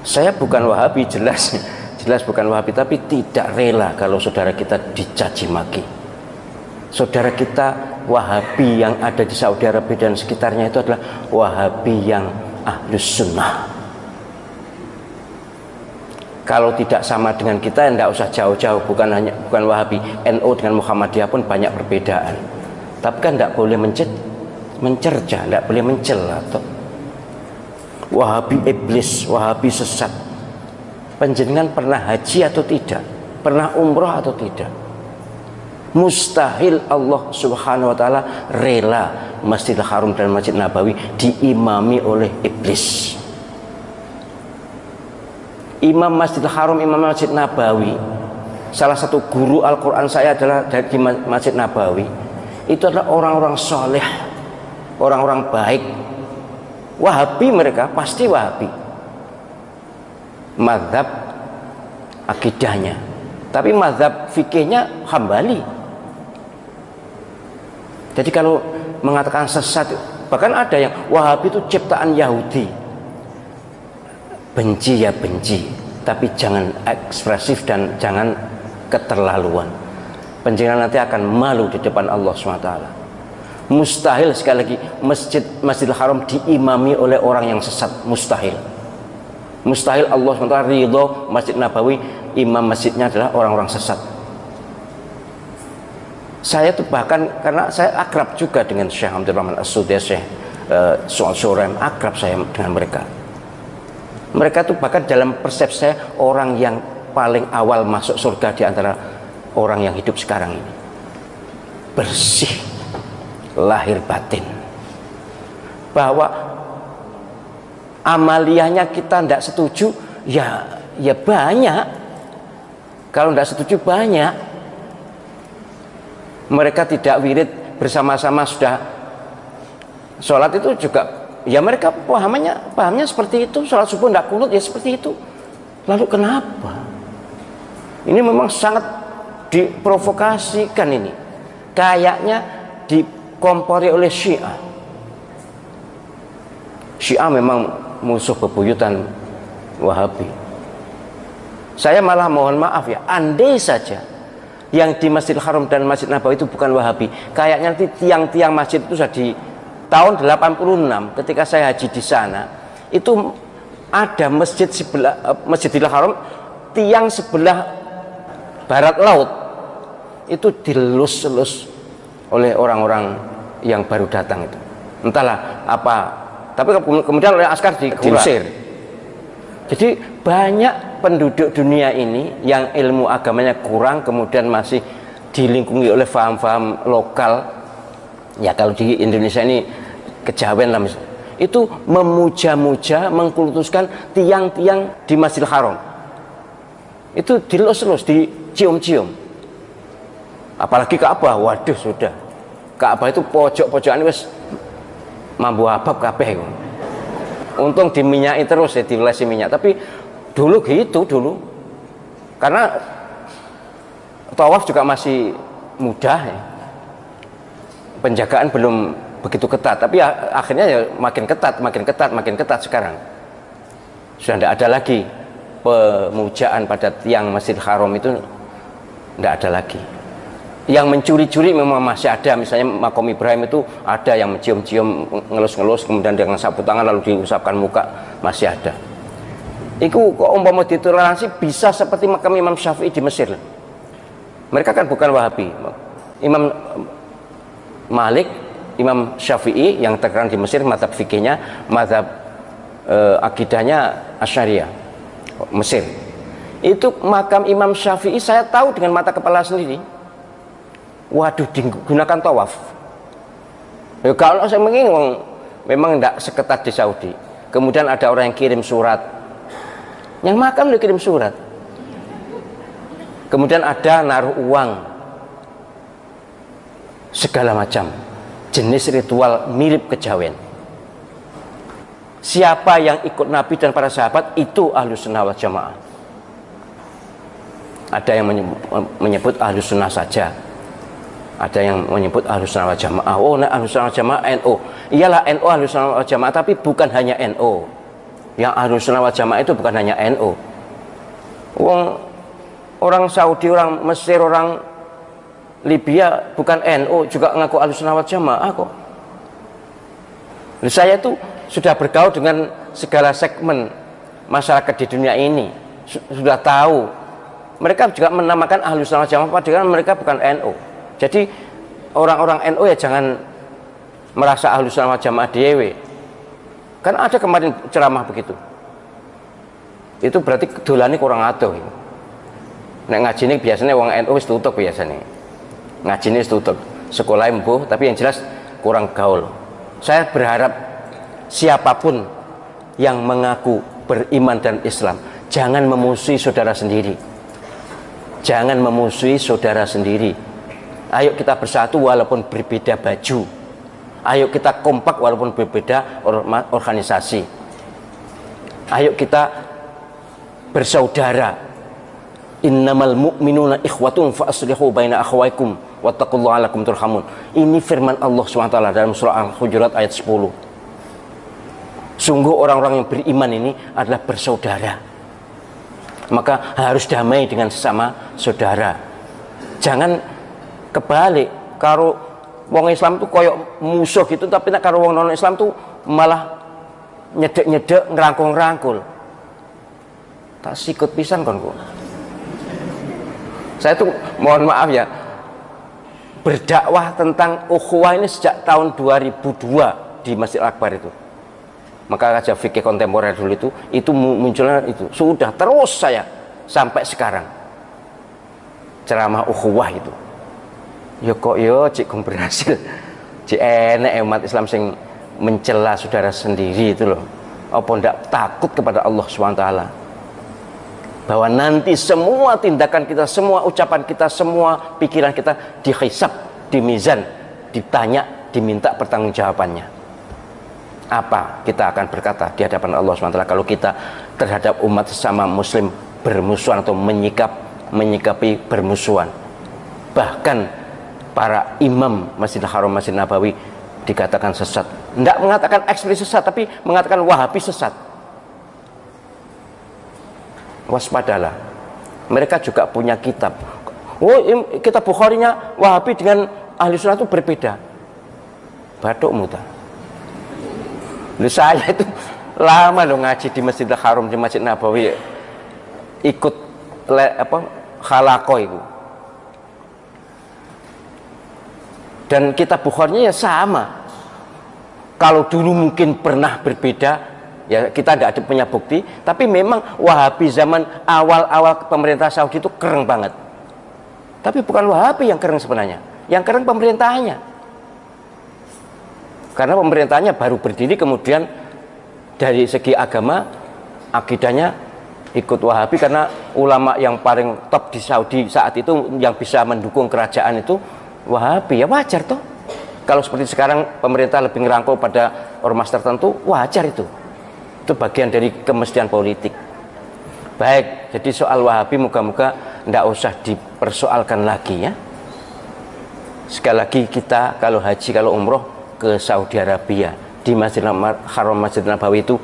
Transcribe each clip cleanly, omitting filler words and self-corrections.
Saya bukan Wahabi, jelas bukan Wahabi, tapi tidak rela kalau saudara kita dicaci maki. Saudara kita Wahabi yang ada di Saudi Arabia dan sekitarnya itu adalah Wahabi yang Ahlus Sunnah. Kalau tidak sama dengan kita, tidak usah jauh-jauh. Bukan Wahabi, NU dengan Muhammadiyah pun banyak perbedaan. Tapi kan tidak boleh mencerca, tidak boleh mencela. Wahabi iblis, Wahabi sesat. Panjenengan pernah haji atau tidak? Pernah umroh atau tidak? Mustahil Allah Subhanahu wa taala rela Masjidil Haram dan Masjid Nabawi diimami oleh iblis. Imam Masjidil Haram, Imam Masjid Nabawi, salah satu guru Al-Quran saya adalah dari Masjid Nabawi. Itu adalah orang-orang soleh, orang-orang baik. Wahabi mereka, pasti Wahabi mazhab akidahnya, tapi mazhab fikihnya Hambali. Jadi kalau mengatakan sesat, bahkan ada yang Wahabi itu ciptaan Yahudi. Benci ya benci, tapi jangan ekspresif dan jangan keterlaluan. Panjenengan nanti akan malu di depan Allah SWT. Mustahil, sekali lagi, Masjidil Haram diimami oleh orang yang sesat. Mustahil. Mustahil Allah SWT ridho Masjid Nabawi imam masjidnya adalah orang-orang sesat. Saya tuh bahkan, karena saya akrab juga dengan Syekh Abdul Rahman As-Sudais, Syekh Surem, akrab saya dengan mereka. Mereka tuh bahkan dalam persepsi saya orang yang paling awal masuk surga di antara orang yang hidup sekarang ini. Bersih lahir batin. Bahwa amaliyahnya kita tidak setuju, ya banyak. Kalau tidak setuju banyak. Mereka tidak wirid bersama-sama sudah sholat itu juga. Ya mereka pahamnya seperti itu. Sholat subuh tidak kunut ya seperti itu. Lalu kenapa? Ini memang sangat diprovokasikan ini. Kayaknya dikompori oleh Syiah. Syiah memang musuh bebuyutan Wahabi. Saya malah mohon maaf ya, andai saja yang di Masjidil Haram dan Masjid Nabawi itu bukan Wahabi, kayaknya nanti tiang-tiang masjid itu sudah di tahun 86 ketika saya haji di sana, itu ada masjid sebelah Masjidil Haram, tiang sebelah barat laut itu dilus-lus oleh orang-orang yang baru datang itu. Entahlah apa, tapi kemudian oleh askar diusir. Jadi banyak penduduk dunia ini yang ilmu agamanya kurang, kemudian masih dilingkungi oleh faham-faham lokal. Ya kalau di Indonesia ini kejawen lah, itu memuja-muja, mengkultuskan tiang-tiang di Masjidil Haram. Itu dilus-lus, dicium-cium. Apalagi Ka'bah, waduh sudah. Ka'bah itu pojok-pojokan wis mambu abab kabeh. Untung diminyaki terus ya, dilesi minyak. Tapi dulu gitu dulu. Karena tawaf juga masih mudah ya. Penjagaan belum begitu ketat, tapi akhirnya ya makin ketat sekarang. Sudah tidak ada lagi pemujaan pada tiang Masjidil Haram, itu tidak ada lagi. Yang mencuri-curi memang masih ada, misalnya makom Ibrahim itu ada yang mencium-cium, ngelus-ngelus, kemudian dengan sapu tangan lalu diusapkan muka, masih ada. Itu kok umpama ditoleransi bisa seperti makam Imam Syafi'i di Mesir. Mereka kan bukan Wahabi. Imam Malik, Imam Syafi'i yang terkenal di Mesir, mazhab fikihnya, mazhab akidahnya Asy'ariyah, Mesir. Itu makam Imam Syafi'i saya tahu dengan mata kepala sendiri. Waduh, digunakan tawaf. Ya, kalau saya mengingat memang tidak seketat di Saudi. Kemudian ada orang yang kirim surat, yang makam dia kirim surat. Kemudian ada naruh uang, segala macam jenis ritual mirip kejawen. Siapa yang ikut Nabi dan para sahabat itu Ahlus Sunnah wal Jamaah. Ada yang menyebut Ahlus Sunnah saja, ada yang menyebut Ahlus Sunnah wal Jamaah. Oh, nah, Ahlus Sunnah wal Jamaah NU. Iyalah NU Ahlus Sunnah wal Jamaah, tapi bukan hanya NU. Yang Ahlus Sunnah wal Jamaah itu bukan hanya NU. Orang Saudi, orang Mesir, orang Libya bukan NU juga ngaku Ahlus Sunnah wal Jamaah kok. Saya itu sudah bergaul dengan segala segmen masyarakat di dunia ini, sudah tahu. Mereka juga menamakan Ahlus Sunnah wal Jamaah padahal mereka bukan NU. Jadi orang-orang NU ya jangan merasa Ahlus Sunnah wal Jamaah dewe. Kan ada kemarin ceramah begitu. Itu berarti dolane kurang atuh. Nek ngaji ini biasanya wong NU wis tutup biasanya. Ngaji ini wis tutup. Sekolahnya mbuh tapi yang jelas kurang gaul. Saya berharap siapapun yang mengaku beriman dan Islam, jangan memusuhi saudara sendiri. Jangan memusuhi saudara sendiri. Ayo kita bersatu walaupun berbeda baju. Ayo kita kompak walaupun berbeda organisasi. Ayo kita bersaudara. Innamal mu'minuna ikhwatun fa aslihu baina akhawaykum wattaqullaha la'allakum turhamun. Ini firman Allah SWT dalam surah Al-Hujurat ayat 10. Sungguh orang-orang yang beriman ini adalah bersaudara. Maka harus damai dengan sesama saudara. Jangan kebalik, karo wong Islam tuh koyok musuh gitu, tapi nek karo wong non Islam tuh malah nyedek-nyedek, ngerangkul-ngerangkul. Tak sikut pisan kon kok. Saya tuh mohon maaf ya, berdakwah tentang ukhuwah ini sejak tahun 2002 di Masjid Akbar itu. Maka aja fikih kontemporer dulu itu munculnya itu. Sudah terus saya sampai sekarang. Ceramah ukhuwah itu. Ya kok yo cik gong berhasil. Cik enek umat Islam sing mencela saudara sendiri itu loh. Apa ndak takut kepada Allah SWT? Bahwa nanti semua tindakan kita, semua ucapan kita, semua pikiran kita dihisab, dimizan, ditanya, diminta pertanggungjawabannya. Apa kita akan berkata di hadapan Allah SWT kalau kita terhadap umat sesama muslim bermusuhan atau menyikapi bermusuhan? Bahkan para imam Masjidil Haram, Masjid Nabawi dikatakan sesat. Tidak mengatakan eksplisit sesat, tapi mengatakan Wahabi sesat. Waspadalah, mereka juga punya kitab. Oh, kitab Bukharinya Wahabi dengan Ahli Sunnah itu berbeda. Batuk muda. Saya itu lama loh ngaji di Masjidil Haram, di Masjid Nabawi, ikut khalaqah itu. Dan kitab Bukharinya ya sama. Kalau dulu mungkin pernah berbeda, ya kita tidak ada punya bukti, tapi memang Wahabi zaman awal-awal pemerintah Saudi itu keren banget. Tapi bukan Wahabi yang keren sebenarnya, yang keren pemerintahannya. Karena pemerintahannya baru berdiri, kemudian dari segi agama akidahnya ikut Wahabi, karena ulama yang paling top di Saudi saat itu yang bisa mendukung kerajaan itu Wahabi. Ya wajar toh. Kalau seperti sekarang pemerintah lebih ngerangkul pada ormas tertentu, wajar itu. Itu bagian dari kemestian politik. Baik, jadi soal Wahabi moga-moga tidak usah dipersoalkan lagi ya. Sekali lagi kita kalau haji, kalau umroh ke Saudi Arabia, di Masjidil Haram, Masjid Nabawi itu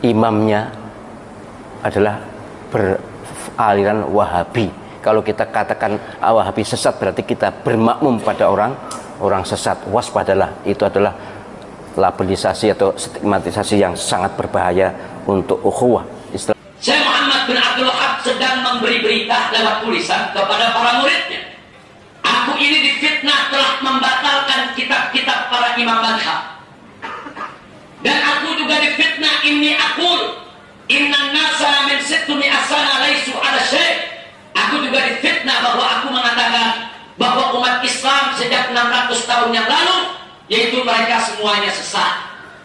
imamnya adalah beraliran Wahabi. Kalau kita katakan Wahabi sesat, berarti kita bermakmum pada orang sesat. Waspadalah, itu adalah labelisasi atau stigmatisasi yang sangat berbahaya untuk ukhuwah Islam. Syekh Muhammad bin Abdul Wahab sedang memberi berita lewat tulisan kepada para muridnya. Aku ini difitnah telah membatalkan kitab-kitab para imam madhab. Dan aku juga difitnah inni aqul innan nasa min sittumi asana laisu ala syekh. Aku juga difitnah bahwa aku mengatakan bahwa umat Islam sejak 600 tahun yang lalu, yaitu mereka semuanya sesat.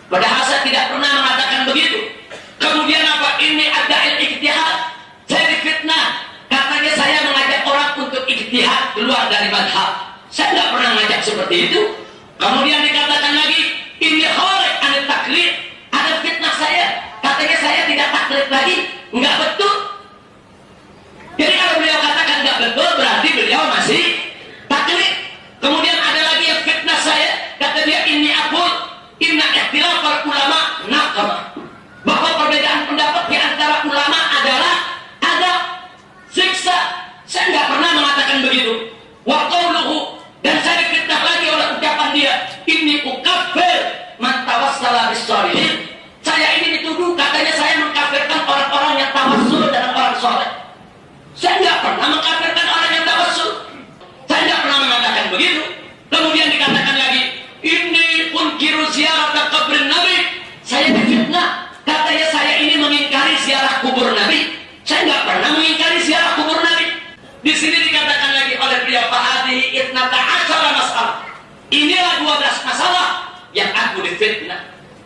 Padahal saya tidak pernah mengatakan begitu. Kemudian apa? Ini ada ijtihad. Saya difitnah. Katanya saya mengajak orang untuk ijtihad keluar dari madhab. Saya tidak pernah mengajak seperti itu. Kemudian dikatakan lagi, ini kharij anil taklid. Ada fitnah saya. Katanya saya tidak taklid lagi. Enggak betul. Jadi kalau beliau katakan enggak betul, berarti beliau masih taklid. Kemudian ada lagi yang fitnah saya. Kata dia, ini aqul inna ikhtilafal ulama naqam, bahwa perbedaan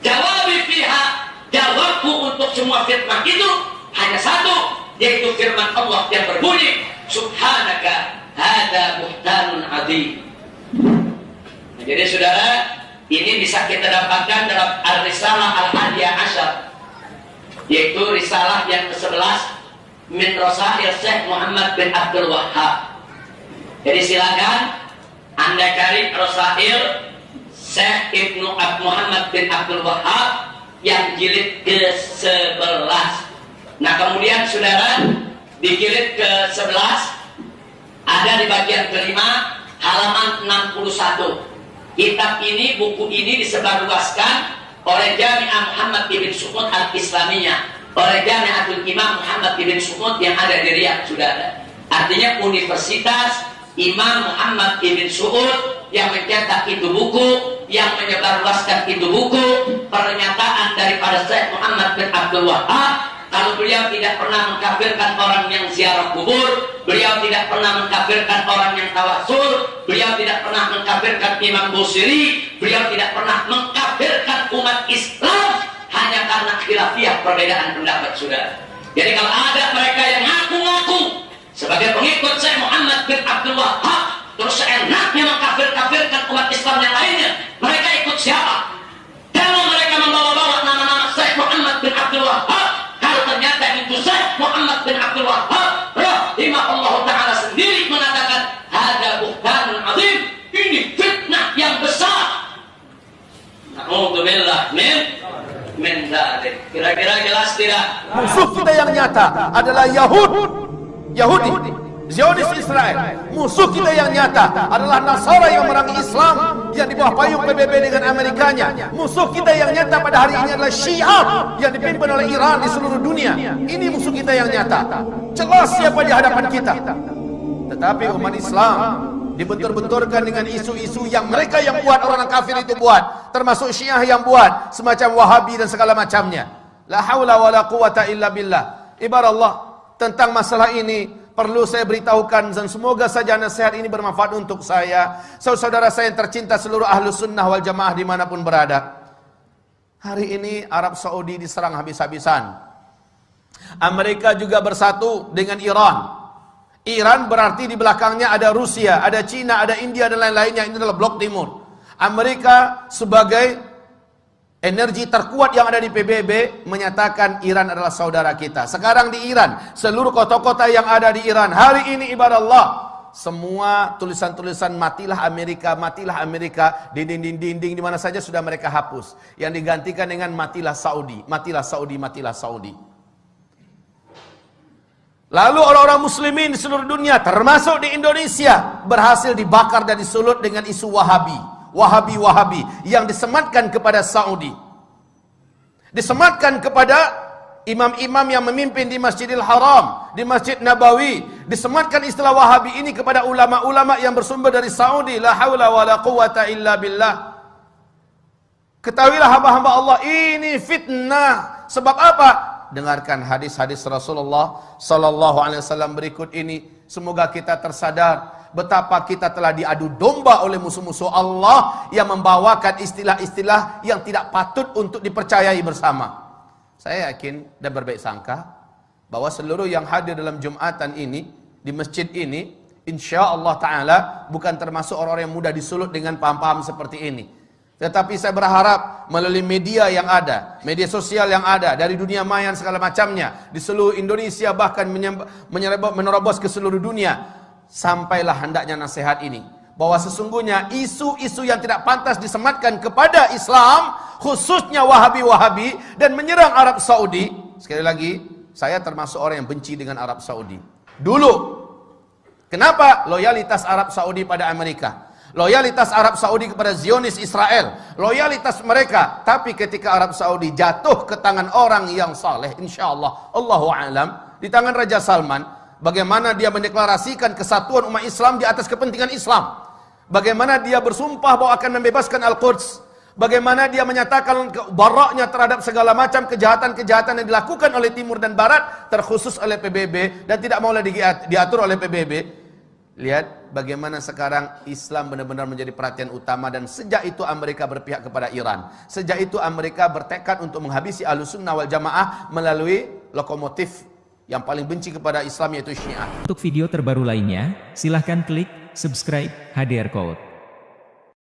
Jawabi fiha, jawabku untuk semua fitnah itu hanya satu, yaitu firman Allah yang berbunyi, Subhanaka hada buhtanun adzim. Nah, jadi saudara, ini bisa kita dapatkan dalam Al-Risalah Al-Hadiyah Asyar, yaitu risalah yang ke-11 min Rasail Syekh Muhammad bin Abdul Wahhab. Jadi silakan Anda cari Rasail Syekh Ibnu Muhammad bin Abdul Wahhab yang jilid ke-11. Nah kemudian saudara, di jilid ke-11 ada di bagian kelima halaman 61. Kitab ini, buku ini disebarluaskan oleh Jami'ah Muhammad Ibn Saud Al-Islamiyah, oleh Jami'atul Imam Muhammad Ibn Saud yang ada di Riyadh, saudara. Artinya Universitas Imam Muhammad Ibn Saud yang mencetak itu buku, yang menyebarluaskan itu buku, pernyataan daripada Syekh Muhammad bin Abdul Wahhab. Kalau beliau tidak pernah mengkafirkan orang yang ziarah kubur, beliau tidak pernah mengkafirkan orang yang tawasul, beliau tidak pernah mengkafirkan Imam Busiri, beliau tidak pernah mengkafirkan umat Islam hanya karena khilafiyah, perbedaan pendapat, saudara. Jadi kalau ada mereka yang ngaku-ngaku sebagai pengikut Syekh Muhammad bin Abdul Wahhab, terus seenaknya mengkafir-kafirkan umat Islam yang lainnya, mereka ikut siapa? Kalau mereka membawa-bawa nama-nama Syekh Muhammad bin Abdul Wahhab, kalau ternyata itu Syekh Muhammad bin Abdul Wahhab rahimahullah ta'ala sendiri mengatakan hada buhtanun azim, ini fitnah yang besar. Na'udzubillah min dzalik. Kira-kira jelas tidak? Musuh kita yang nyata adalah Yahudi, Zionis Israel. Musuh kita yang nyata adalah Nasara yang memerangi Islam yang di bawah payung PBB dengan Amerikanya. Musuh kita yang nyata pada hari ini adalah Syiah yang dipimpin oleh Iran di seluruh dunia. Ini musuh kita yang nyata. Jelas siapa di hadapan kita. Tetapi umat Islam dibentur-benturkan dengan isu-isu yang mereka yang buat, orang kafir itu buat, termasuk Syiah yang buat, semacam Wahabi dan segala macamnya. La haula wala quwata illa billah. Ibarat Allah, tentang masalah ini perlu saya beritahukan, dan semoga saja nasihat ini bermanfaat untuk saya, saudara saya yang tercinta, seluruh ahlus sunnah wal jamaah dimanapun berada. Hari ini Arab Saudi diserang habis-habisan. Amerika juga bersatu dengan Iran. Iran berarti di belakangnya ada Rusia, ada Cina, ada India dan lain-lainnya. Ini adalah blok timur. Amerika sebagai energi terkuat yang ada di PBB menyatakan Iran adalah saudara kita. Sekarang di Iran, seluruh kota-kota yang ada di Iran hari ini ibarat Allah, semua tulisan-tulisan matilah Amerika di dinding-dinding di mana saja sudah mereka hapus. Yang digantikan dengan matilah Saudi, matilah Saudi, matilah Saudi. Lalu orang-orang muslimin di seluruh dunia termasuk di Indonesia berhasil dibakar dan disulut dengan isu Wahabi yang disematkan kepada Saudi, disematkan kepada imam-imam yang memimpin di Masjidil Haram, di Masjid Nabawi, disematkan istilah Wahabi ini kepada ulama-ulama yang bersumber dari Saudi. La haula wala quwata illa billah. Ketahuilah hamba-hamba Allah, ini fitnah. Sebab apa? Dengarkan hadis-hadis Rasulullah sallallahu alaihi wasallam berikut ini. Semoga kita tersadar betapa kita telah diadu domba oleh musuh-musuh Allah yang membawakan istilah-istilah yang tidak patut untuk dipercayai bersama. Saya yakin dan berbaik sangka bahwa seluruh yang hadir dalam Jumatan ini, di masjid ini, insya-Allah ta'ala bukan termasuk orang-orang yang mudah disulut dengan paham-paham seperti ini. Tetapi saya berharap melalui media yang ada, media sosial yang ada, dari dunia maya segala macamnya, di seluruh Indonesia bahkan menerobos ke seluruh dunia, sampailah hendaknya nasihat ini, bahwa sesungguhnya isu-isu yang tidak pantas disematkan kepada Islam, khususnya Wahabi-Wahabi, dan menyerang Arab Saudi. Sekali lagi, saya termasuk orang yang benci dengan Arab Saudi. Dulu, kenapa? Loyalitas Arab Saudi pada Amerika, loyalitas Arab Saudi kepada Zionis Israel, loyalitas mereka. Tapi ketika Arab Saudi jatuh ke tangan orang yang saleh, insyaAllah, Allahu a'lam, di tangan Raja Salman, bagaimana dia mendeklarasikan kesatuan umat Islam di atas kepentingan Islam, bagaimana dia bersumpah bahwa akan membebaskan Al-Quds, bagaimana dia menyatakan baraknya terhadap segala macam kejahatan-kejahatan yang dilakukan oleh Timur dan Barat, terkhusus oleh PBB, dan tidak mau diatur oleh PBB. Lihat bagaimana sekarang Islam benar-benar menjadi perhatian utama, dan sejak itu Amerika berpihak kepada Iran. Sejak itu Amerika bertekad untuk menghabisi Ahlussunnah wal Jamaah melalui lokomotif yang paling benci kepada Islam, yaitu Syiah. Untuk video terbaru lainnya, silahkan klik subscribe HDR Code.